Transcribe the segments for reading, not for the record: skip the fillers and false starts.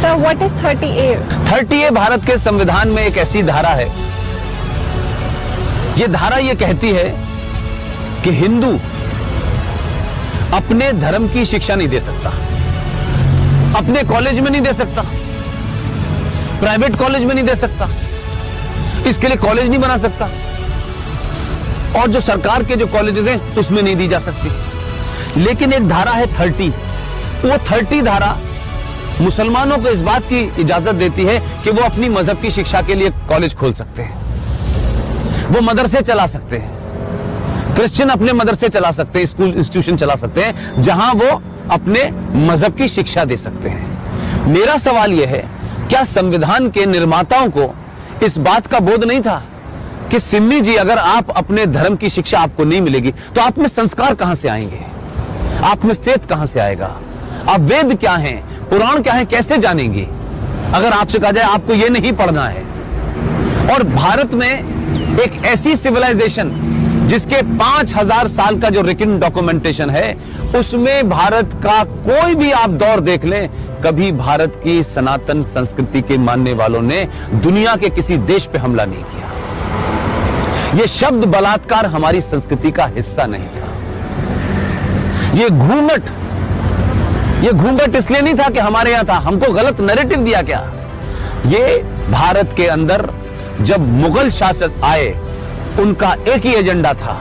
Sir, what is 30A? 30A Bharat के संविधान में एक ऐसी धारा है, ये धारा ये कहती है कि हिंदू अपने धर्म की शिक्षा नहीं दे सकता, अपने कॉलेज में नहीं दे सकता, प्राइवेट कॉलेज में नहीं दे सकता, इसके लिए कॉलेज नहीं बना सकता, और जो सरकार के जो कॉलेजेस हैं उसमें नहीं दी जा सकती। लेकिन एक धारा है 30, वो 30 धारा मुसलमानों को इस बात की इजाजत देती है कि वो अपनी मजहब की शिक्षा के लिए कॉलेज खोल सकते हैं, वो मदरसे चला सकते हैं, क्रिश्चियन अपने मदरसे चला सकते हैं, स्कूल इंस्टीट्यूशन चला सकते हैं जहां वो अपने मजहब की शिक्षा दे सकते हैं। मेरा सवाल यह है, क्या संविधान के निर्माताओं को इस बात का बोध नहीं था कि सिम्मी जी, अगर आप अपने धर्म की शिक्षा आपको नहीं मिलेगी तो आप में संस्कार कहां से आएंगे, आप में फेथ कहां से आएगा, आप वेद क्या हैं, पुराण क्या है, कैसे जानेंगे अगर आपसे कहा जाए आपको यह नहीं पढ़ना है। और भारत में एक ऐसी सिविलाइजेशन जिसके 5000 साल का जो रिटन डॉक्यूमेंटेशन है, उसमें भारत का कोई भी आप दौर देख लें, कभी भारत की सनातन संस्कृति के मानने वालों ने दुनिया के किसी देश पे हमला नहीं किया। यह शब्द बलात्कार हमारी संस्कृति का हिस्सा नहीं था। ये घूंघट इसलिए नहीं था कि हमारे यहां था, हमको गलत नैरेटिव दिया क्या। ये भारत के अंदर जब मुगल शासक आए, उनका एक ही एजेंडा था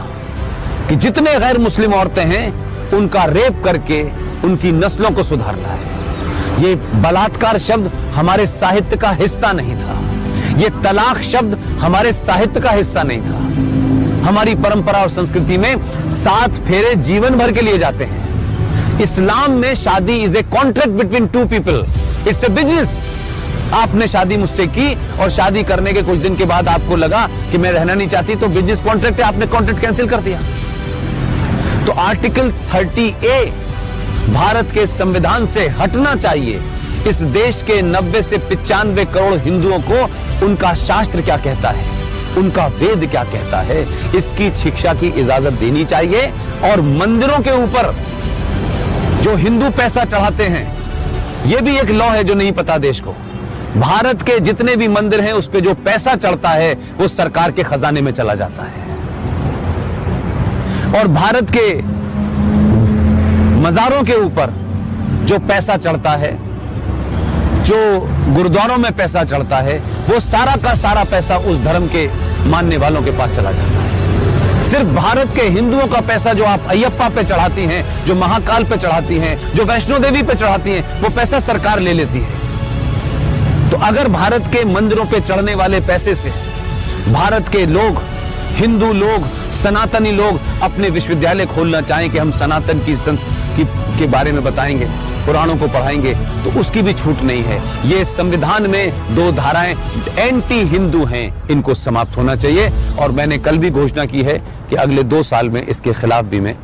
कि जितने गैर मुस्लिम औरतें हैं उनका रेप करके उनकी नस्लों को सुधारना है। ये बलात्कार शब्द हमारे साहित्य का हिस्सा नहीं था, ये तलाक शब्द हमारे साहित्य का हिस्सा नहीं था। हमारी परंपरा और संस्कृति में 7 फेरे जीवन भर के लिए जाते हैं। इस्लाम में शादी is a contract between 2 people, it's a business. आपने शादी मुझसे की और शादी करने के कुछ दिन के बाद आपको लगा कि मैं रहना नहीं चाहती, तो बिजनेस कॉन्ट्रैक्ट है, आपने कॉन्ट्रैक्ट कैंसिल कर दिया। तो आर्टिकल 30A भारत के संविधान से हटना चाहिए। इस देश के 90 से 95 करोड़ हिंदुओं को उनका शास्त्र क्या कहता है, उनका वेद क्या कहता है, इसकी शिक्षा की इजाजत देनी चाहिए। और मंदिरों के ऊपर जो हिंदू पैसा चढ़ाते हैं, यह भी एक लॉ है जो नहीं पता देश को। भारत के जितने भी मंदिर हैं उस पे जो पैसा चढ़ता है वो सरकार के खजाने में चला जाता है। और भारत के मजारों के ऊपर जो पैसा चढ़ता है, जो गुरुद्वारों में पैसा चढ़ता है, वो सारा का सारा पैसा उस धर्म के मानने वालों के पास चला जाता है। सिर्फ भारत के हिंदुओं का पैसा जो आप अयप्पा पे चढ़ाती हैं, जो महाकाल पे चढ़ाती हैं, जो वैष्णो देवी पे चढ़ाती हैं, वो पैसा सरकार ले लेती है। तो अगर भारत के मंदिरों पे चढ़ने वाले पैसे से भारत के लोग, हिंदू लोग, सनातनी लोग अपने विश्वविद्यालय खोलना चाहें कि हम सनातन के बारे में बताएंगे, पुराणों को पढ़ाएंगे, तो उसकी भी छूट नहीं है। ये संविधान में 2 धाराएं एंटी हिंदू हैं, इनको समाप्त होना चाहिए। और मैंने कल भी घोषणा की है कि अगले 2 साल में इसके खिलाफ भी मैं